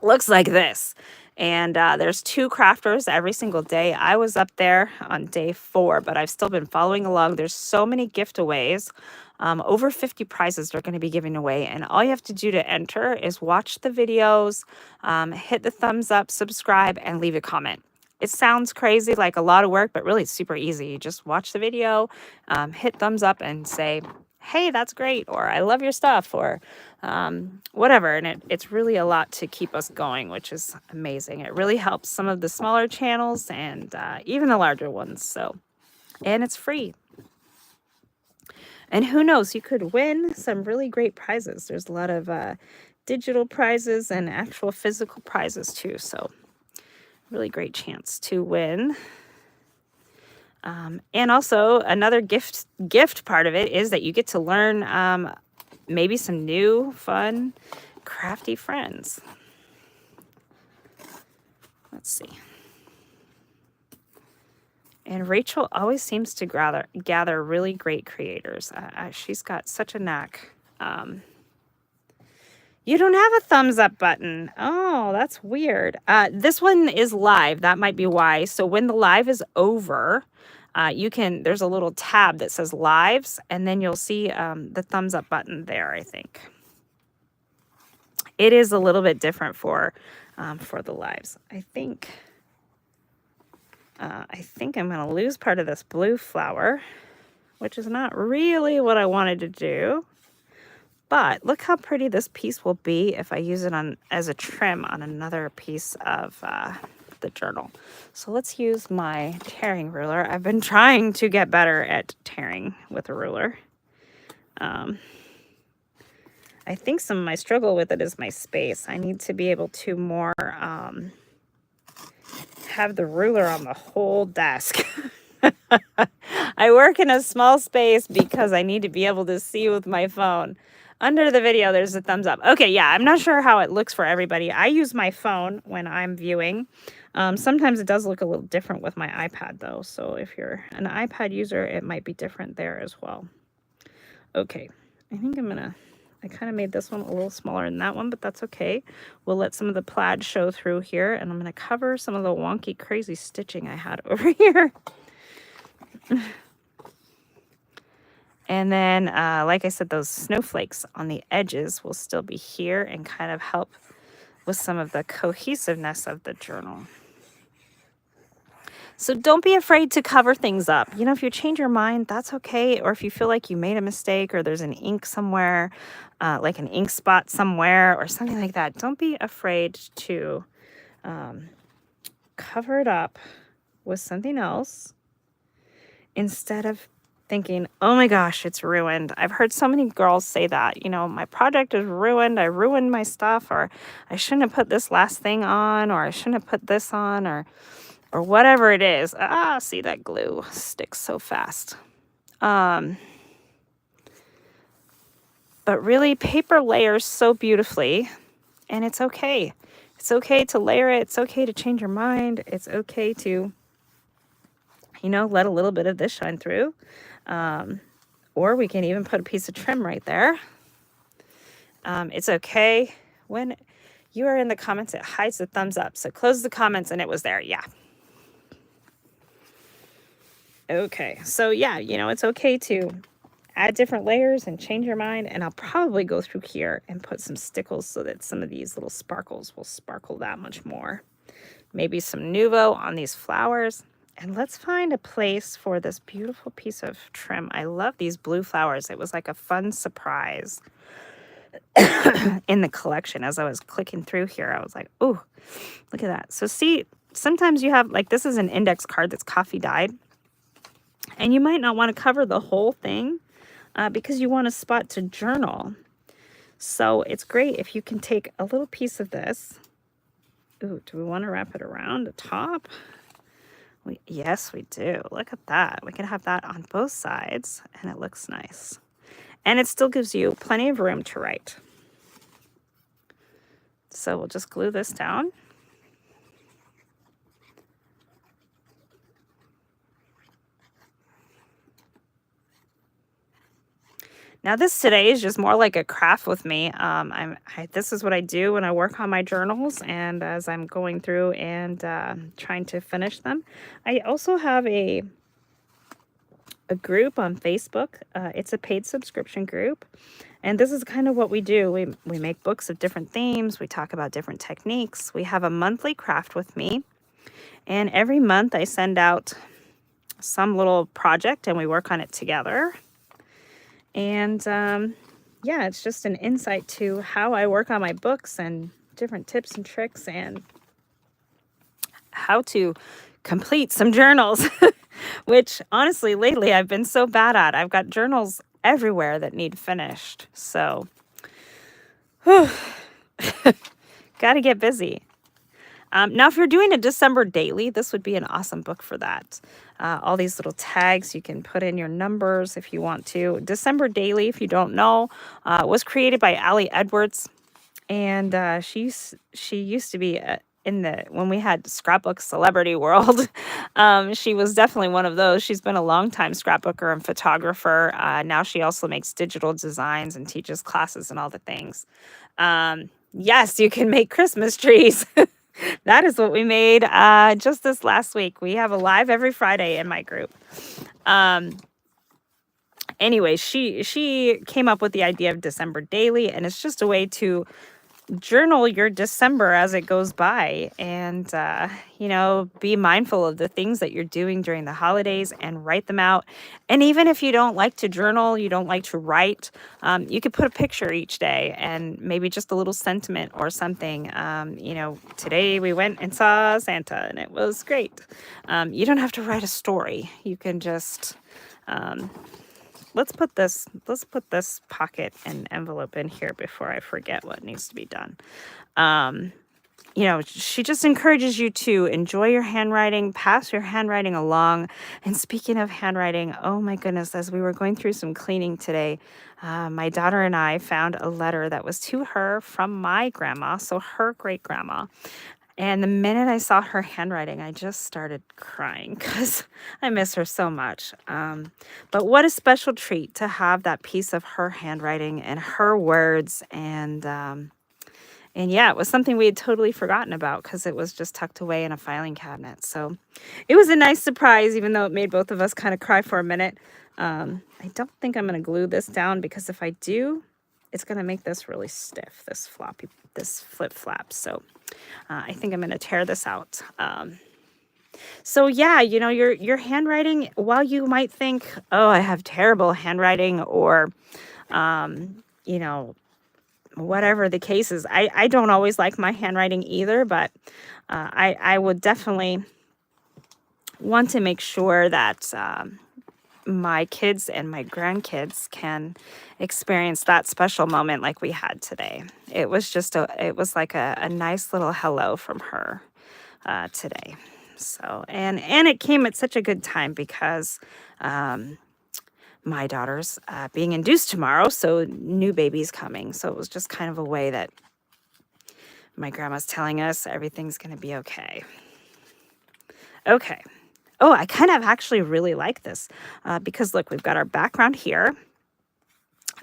looks like this. And there's 2 crafters every single day. I was up there on day 4, but I've still been following along. There's so many giveaways. Over 50 prizes they're going to be giving away. And all you have to do to enter is watch the videos, hit the thumbs up, subscribe, and leave a comment. It sounds crazy, like a lot of work, but really it's super easy. You just watch the video, hit thumbs up and say, hey, that's great, or I love your stuff, or whatever. And it's really a lot to keep us going, which is amazing. It really helps some of the smaller channels and even the larger ones. So, and it's free. And who knows, you could win some really great prizes. There's a lot of digital prizes and actual physical prizes too. So really great chance to win. And also another gift part of it is that you get to learn maybe some new, fun, crafty friends. Let's see. And Rachel always seems to gather really great creators. She's got such a knack. You don't have a thumbs up button. Oh, that's weird. This one is live. That might be why. So when the live is over, there's a little tab that says lives, and then you'll see the thumbs up button there, I think. It is a little bit different for the lives. I think I'm going to lose part of this blue flower, which is not really what I wanted to do. But look how pretty this piece will be if I use it as a trim on another piece of the journal. So let's use my tearing ruler. I've been trying to get better at tearing with a ruler. I think some of my struggle with it is my space. I need to be able to more have the ruler on the whole desk. I work in a small space because I need to be able to see with my phone. Under the video, there's a thumbs up. Okay, yeah, I'm not sure how it looks for everybody. I use my phone when I'm viewing. Sometimes it does look a little different with my iPad, though. So if you're an iPad user, it might be different there as well. Okay, I think I kind of made this one a little smaller than that one, but that's okay. We'll let some of the plaid show through here, and I'm going to cover some of the wonky, crazy stitching I had over here. And then, like I said, those snowflakes on the edges will still be here and kind of help with some of the cohesiveness of the journal. So don't be afraid to cover things up. You know, if you change your mind, that's okay. Or if you feel like you made a mistake or there's an ink somewhere, like an ink spot somewhere or something like that, don't be afraid to cover it up with something else instead of thinking, oh my gosh, it's ruined. I've heard so many girls say that, you know, my project is ruined. I ruined my stuff, or I shouldn't have put this last thing on, or I shouldn't have put this on, or whatever it is. See, that glue sticks so fast. but really paper layers so beautifully, and it's okay. It's okay to layer it. It's okay to change your mind. It's okay to, let a little bit of this shine through. Or we can even put a piece of trim right there. It's okay. When you are in the comments, it hides the thumbs up. So close the comments and it was there. Yeah. Okay. So yeah, it's okay to add different layers and change your mind. And I'll probably go through here and put some stickles so that some of these little sparkles will sparkle that much more. Maybe some Nuvo on these flowers. And let's find a place for this beautiful piece of trim. I love these blue flowers. It was like a fun surprise in the collection. As I was clicking through here, I was like, oh, look at that. So see, sometimes you have, like, this is an index card that's coffee dyed. And you might not want to cover the whole thing because you want a spot to journal. So it's great if you can take a little piece of this. Ooh, do we want to wrap it around the top? Yes, we do. Look at that. We can have that on both sides, and it looks nice. And it still gives you plenty of room to write. So we'll just glue this down. Now this today is just more like a craft with me. This is what I do when I work on my journals, and as I'm going through and trying to finish them. I also have a group on Facebook. It's a paid subscription group, and this is kind of what we do. We make books of different themes. We talk about different techniques. We have a monthly craft with me, and every month I send out some little project and we work on it together. And yeah, it's just an insight to how I work on my books and different tips and tricks and how to complete some journals, which honestly, lately I've been so bad at. I've got journals everywhere that need finished. So, got to get busy. Now, if you're doing a December daily, this would be an awesome book for that. All these little tags, you can put in your numbers if you want to. December daily, if you don't know, was created by Allie Edwards. And she used to be when we had Scrapbook Celebrity World. She was definitely one of those. She's been a long-time scrapbooker and photographer. Now she also makes digital designs and teaches classes and all the things. Yes, you can make Christmas trees. That is what we made just this last week. We have a live every Friday in my group. Anyway, she came up with the idea of December Daily, and it's just a way to journal your December as it goes by and, be mindful of the things that you're doing during the holidays and write them out. And even if you don't like to journal, you don't like to write, you could put a picture each day and maybe just a little sentiment or something. Today we went and saw Santa and it was great. You don't have to write a story. You can just... Let's put this pocket and envelope in here before I forget what needs to be done. She just encourages you to enjoy your handwriting, pass your handwriting along. And speaking of handwriting, oh my goodness, as we were going through some cleaning today, my daughter and I found a letter that was to her from my grandma, so her great grandma. And the minute I saw her handwriting, I just started crying because I miss her so much. But what a special treat to have that piece of her handwriting and her words. And yeah, it was something we had totally forgotten about because it was just tucked away in a filing cabinet. So it was a nice surprise, even though it made both of us kind of cry for a minute. I don't think I'm going to glue this down because if I do, it's going to make this really stiff, this flip flap. So I think I'm going to tear this out. So yeah, your handwriting, while you might think, oh, I have terrible handwriting or, whatever the case is, I don't always like my handwriting either, but I would definitely want to make sure that my kids and my grandkids can experience that special moment like we had today. It was like a nice little hello from her today. So, and it came at such a good time because my daughter's being induced tomorrow, so new baby's coming. So it was just kind of a way that my grandma's telling us everything's going to be okay. Okay. Oh, I kind of actually really like this because look, we've got our background here.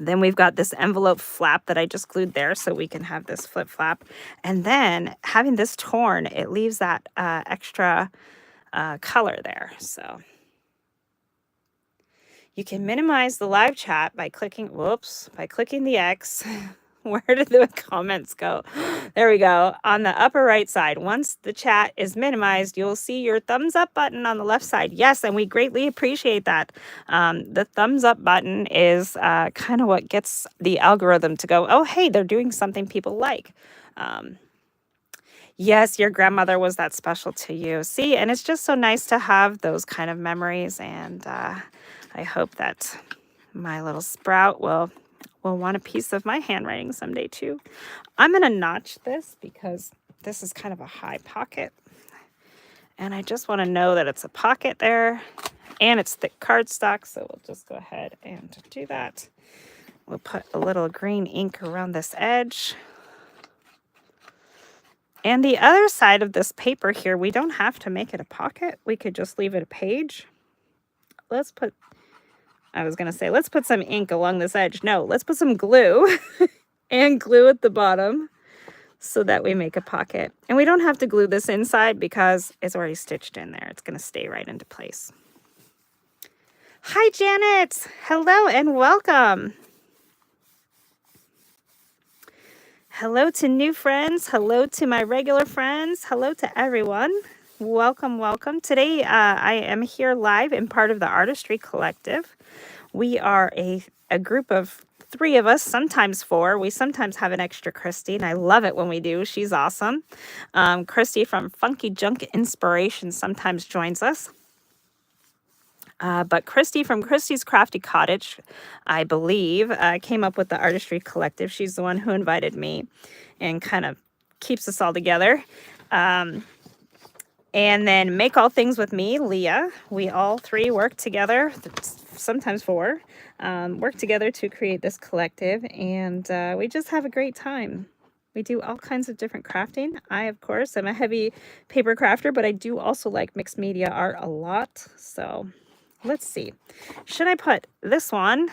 Then we've got this envelope flap that I just glued there so we can have this flip flap. And then having this torn, it leaves that extra color there. So you can minimize the live chat by clicking, by clicking the X. Where did the comments go? There we go. On the upper right side, once the chat is minimized, you'll see your thumbs up button on the left side. Yes, and we greatly appreciate that. The thumbs up button is kind of what gets the algorithm to go, oh, hey, they're doing something people like. Yes, your grandmother was that special to you. See, and it's just so nice to have those kind of memories. And I hope that my little sprout will want a piece of my handwriting someday too. I'm going to notch this because this is kind of a high pocket. And I just want to know that it's a pocket there and it's thick cardstock. So we'll just go ahead and do that. We'll put a little green ink around this edge. And the other side of this paper here, we don't have to make it a pocket. We could just leave it a page. Let's put some ink along this edge. No, let's put some glue and glue at the bottom so that we make a pocket. And we don't have to glue this inside because it's already stitched in there. It's going to stay right into place. Hi, Janet. Hello and welcome. Hello to new friends. Hello to my regular friends. Hello to everyone. Welcome, welcome. Today, I am here live and part of the Artistry Collective. We are a group of 3 of us, sometimes 4. We sometimes have an extra Christy, and I love it when we do. She's awesome. Christy from Funky Junk Inspiration sometimes joins us. But Christy from Christy's Crafty Cottage, I believe, came up with the Artistry Collective. She's the one who invited me and kind of keeps us all together. And then Make All Things with me, Leah. We all 3 work together, sometimes 4, work together to create this collective. And we just have a great time. We do all kinds of different crafting. I, of course, am a heavy paper crafter, but I do also like mixed media art a lot. So let's see. Should I put this one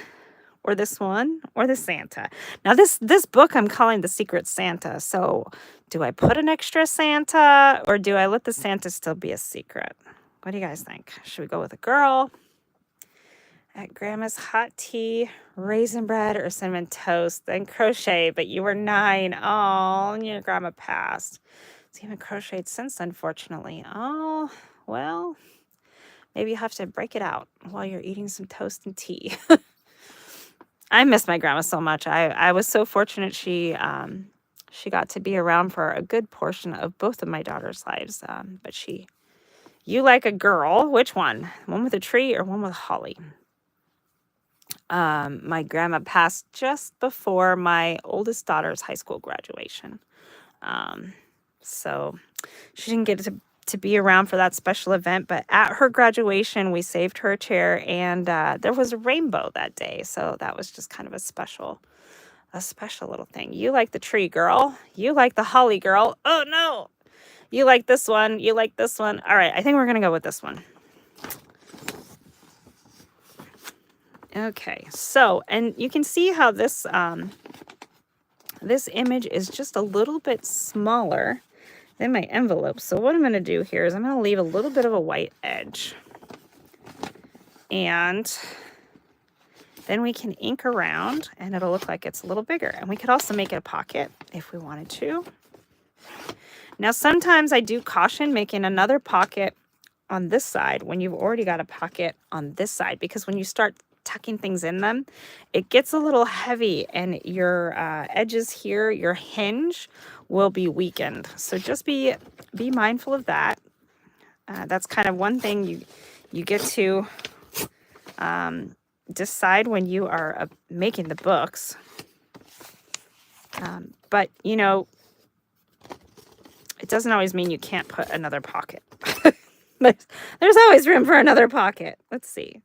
or this one or the Santa? Now this book I'm calling The Secret Santa. So do I put an extra Santa or do I let the Santa still be a secret? What do you guys think? Should we go with a girl at Grandma's hot tea, raisin bread, or cinnamon toast, then crochet? But you were 9. Oh, and your grandma passed. So you haven't crocheted since, unfortunately. Oh, well, maybe you have to break it out while you're eating some toast and tea. I miss my grandma so much. I was so fortunate she got to be around for a good portion of both of my daughters' lives. But you like a girl. Which one? One with a tree or one with holly? My grandma passed just before my oldest daughter's high school graduation. So she didn't get to be around for that special event, but at her graduation, we saved her a chair, and there was a rainbow that day. So that was just kind of a special little thing. You like the tree, girl. You like the holly, girl. Oh, no. You like this one. You like this one. All right, I think we're going to go with this one. Okay, so, and you can see how this image is just a little bit smaller than my envelope. So what I'm going to do here is I'm going to leave a little bit of a white edge. And then we can ink around and it'll look like it's a little bigger. And we could also make it a pocket if we wanted to. Now, sometimes I do caution making another pocket on this side when you've already got a pocket on this side, because when you start tucking things in them, it gets a little heavy and your edges here, your hinge will be weakened. So just be mindful of that. That's kind of one thing you get to decide when you are making the books. But you know, it doesn't always mean you can't put another pocket. There's always room for another pocket. Let's see.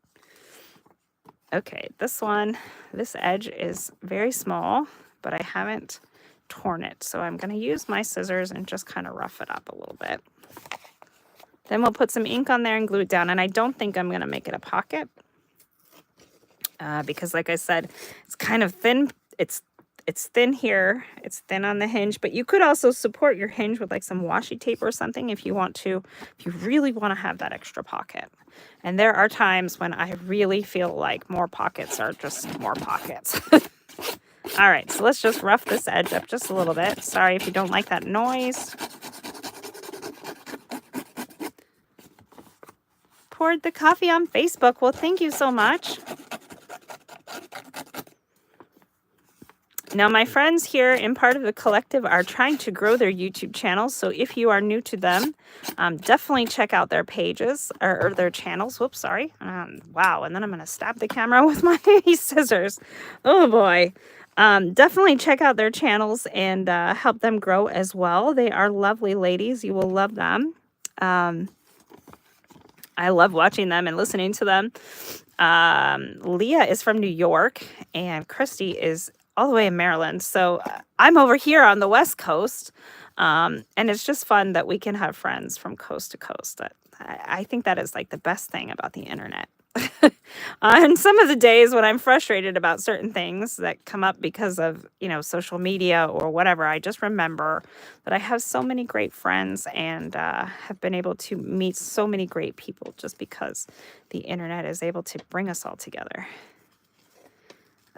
Okay, this one, this edge is very small, but I haven't torn it. So I'm going to use my scissors and just kind of rough it up a little bit. Then we'll put some ink on there and glue it down. And I don't think I'm going to make it a pocket because like I said, it's kind of thin. It's thin here. It's thin on the hinge, but you could also support your hinge with like some washi tape or something if you want to, if you really want to have that extra pocket. And there are times when I really feel like more pockets are just more pockets. All right, so let's just rough this edge up just a little bit. Sorry if you don't like that noise. Poured the coffee on Facebook. Well, thank you so much. Now, my friends here in part of the collective are trying to grow their YouTube channels. So if you are new to them, definitely check out their pages or their channels. Whoops, sorry. Wow, and then I'm going to stab the camera with my scissors. Oh, boy. Definitely check out their channels and help them grow as well. They are lovely ladies. You will love them. I love watching them and listening to them. Leah is from New York and Christy is all the way in Maryland. So I'm over here on the West Coast. And it's just fun that we can have friends from coast to coast. I think that is like the best thing about the internet. On some of the days when I'm frustrated about certain things that come up because of, you know, social media or whatever, I just remember that I have so many great friends and have been able to meet so many great people just because the internet is able to bring us all together.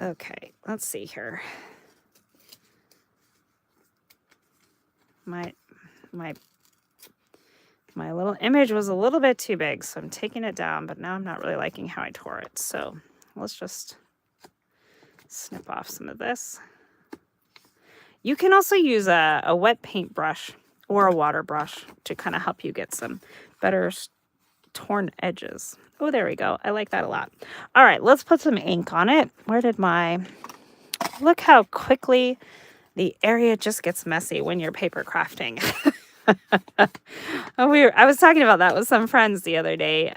Okay, let's see here. My little image was a little bit too big, so I'm taking it down, but now I'm not really liking how I tore it. So let's just snip off some of this. You can also use a wet paint brush or a water brush to kind of help you get some better torn edges. Oh, there we go. I like that a lot. All right, let's put some ink on it. Where did my... Look how quickly the area just gets messy when you're paper crafting. I was talking about that with some friends the other day.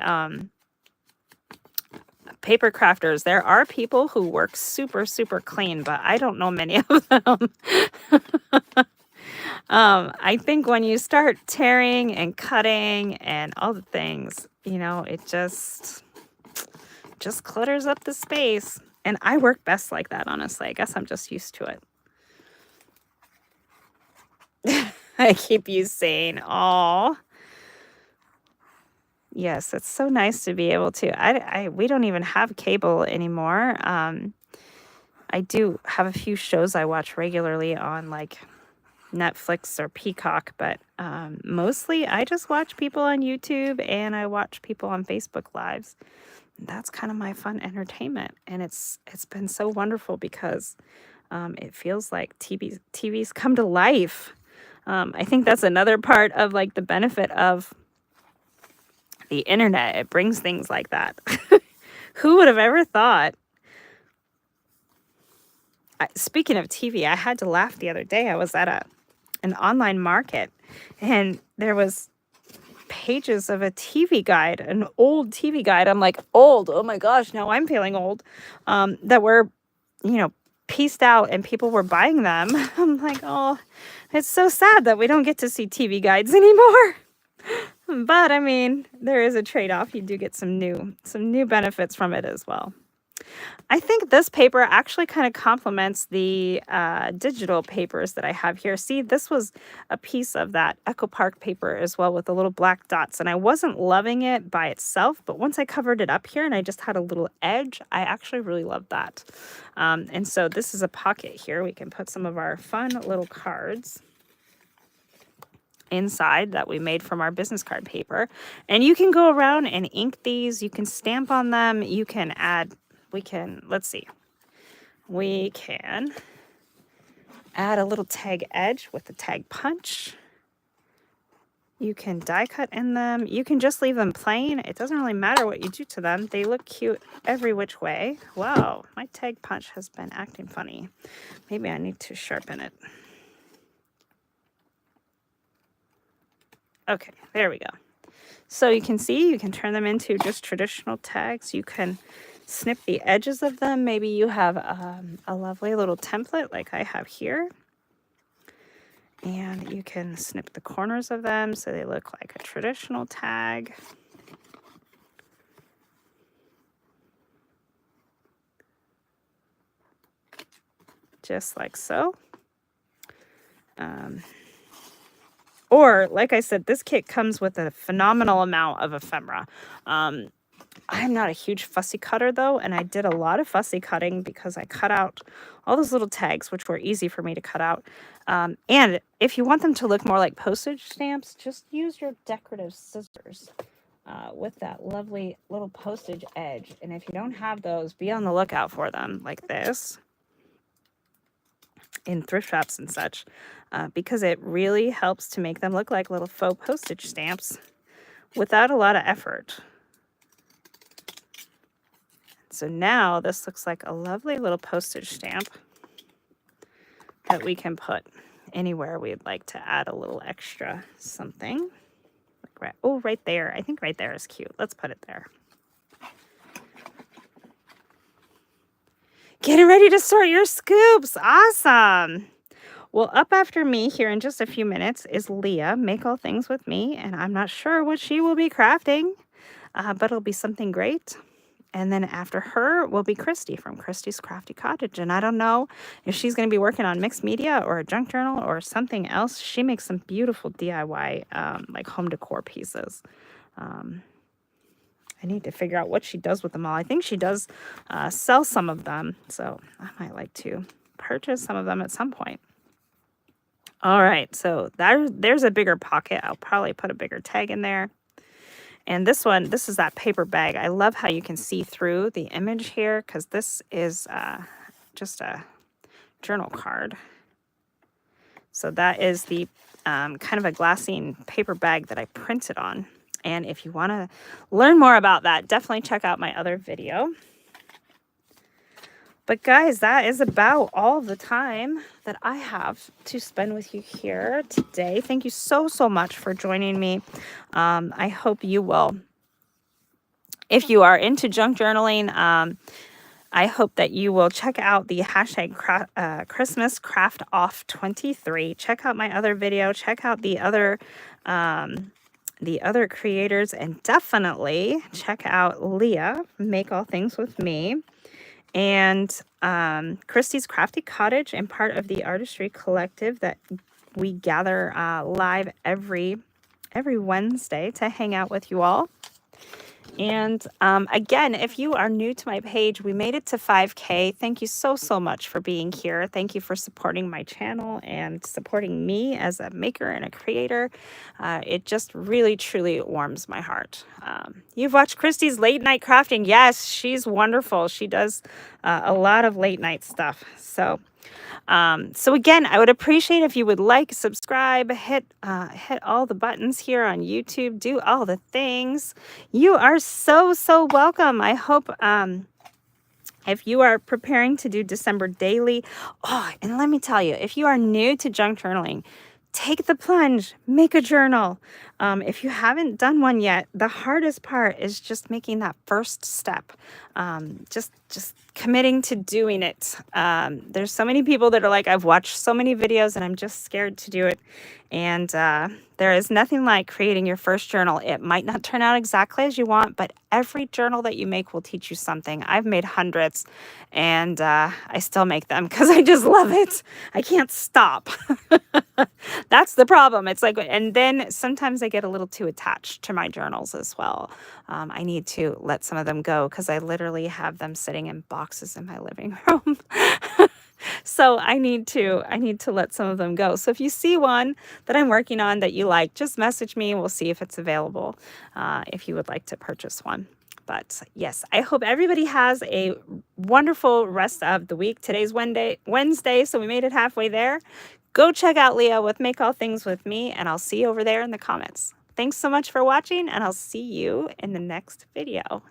Paper crafters, there are people who work super, super clean, but I don't know many of them. I think when you start tearing and cutting and all the things, you know, it just clutters up the space. And I work best like that, honestly. I guess I'm just used to it. I keep you saying, "Oh, yes, it's so nice to be able to." We don't even have cable anymore. I do have a few shows I watch regularly on like Netflix or Peacock, but mostly I just watch people on YouTube and I watch people on Facebook Lives. That's kind of my fun entertainment, and it's been so wonderful because it feels like TV's come to life. I think that's another part of like the benefit of the internet. It brings things like that. Who would have ever thought? Speaking of TV, I had to laugh the other day. I was at an online market, and there was pages of a TV guide, an old TV guide. I'm like, old? Oh my gosh! Now I'm feeling old. That were, you know, pieced out, and people were buying them. I'm like, oh, it's so sad that we don't get to see TV guides anymore. But I mean, there is a trade-off. You do get some new benefits from it as well. I think this paper actually kind of complements the digital papers that I have here. See, this was a piece of that Echo Park paper as well with the little black dots. And I wasn't loving it by itself, but once I covered it up here and I just had a little edge, I actually really loved that. And so this is a pocket here. We can put some of our fun little cards inside that we made from our business card paper. And you can go around and ink these. You can stamp on them. You can add... let's see, we can add a little tag edge with the tag punch. You can die cut in them. You can just leave them plain. It doesn't really matter what you do to them. They look cute every which way. Wow, my tag punch has been acting funny. Maybe I need to sharpen it. Okay, there we go. So you can see, you can turn them into just traditional tags. You can snip the edges of them. Maybe you have a lovely little template like I have here. And you can snip the corners of them so they look like a traditional tag. Just like so. Or, like I said, this kit comes with a phenomenal amount of ephemera. I'm not a huge fussy cutter, though, and I did a lot of fussy cutting because I cut out all those little tags, which were easy for me to cut out. And if you want them to look more like postage stamps, just use your decorative scissors with that lovely little postage edge. And if you don't have those, be on the lookout for them like this in thrift shops and such, because it really helps to make them look like little faux postage stamps without a lot of effort. So now this looks like a lovely little postage stamp that we can put anywhere we'd like to add a little extra something. Like right there. I think right there is cute. Let's put it there. Getting ready to sort your scoops. Awesome. Well, up after me here in just a few minutes is Leah, Make All Things With Me, and I'm not sure what she will be crafting, but it'll be something great. And then after her will be Christy from Christy's Crafty Cottage. And I don't know if she's going to be working on mixed media or a junk journal or something else. She makes some beautiful DIY, like home decor pieces. I need to figure out what she does with them all. I think she does sell some of them. So I might like to purchase some of them at some point. All right, so there's a bigger pocket. I'll probably put a bigger tag in there. And this one, this is that paper bag. I love how you can see through the image here because this is just a journal card. So that is the kind of a glassine paper bag that I printed on. And if you want to learn more about that, definitely check out my other video. But guys, that is about all the time that I have to spend with you here today. Thank you so much for joining me. I hope you will. If you are into junk journaling, I hope that you will check out the hashtag Christmas Craft Off 23. Check out my other video. Check out the other creators, and definitely check out Leah, Make All Things With Me, and Christy's Crafty Cottage, and part of the Artistry Collective that we gather live every Wednesday to hang out with you all. And again, if you are new to my page, we made it to 5K. Thank you so much for being here. Thank you for supporting my channel and supporting me as a maker and a creator. It just really, truly warms my heart. You've watched Christy's late night crafting. Yes, she's wonderful. She does a lot of late night stuff. So again, I would appreciate if you would like, subscribe, hit all the buttons here on YouTube, do all the things. You are so welcome. I hope if you are preparing to do December daily, and let me tell you, if you are new to junk journaling, take the plunge, make a journal. If you haven't done one yet, the hardest part is just making that first step. Just committing to doing it. There's so many people that are like, I've watched so many videos and I'm just scared to do it. And there is nothing like creating your first journal. It might not turn out exactly as you want, but every journal that you make will teach you something. I've made hundreds, and I still make them because I just love it. I can't stop. That's the problem. It's like, and then sometimes I get a little too attached to my journals as well. I need to let some of them go because I literally have them sitting in boxes in my living room. So I need to let some of them go. So if you see one that I'm working on that you like, just message me and we'll see if it's available, if you would like to purchase one. But yes, I hope everybody has a wonderful rest of the week. Today's Wednesday, so we made it halfway there. Go check out Leah with Make All Things With Me, and I'll see you over there in the comments. Thanks so much for watching, and I'll see you in the next video.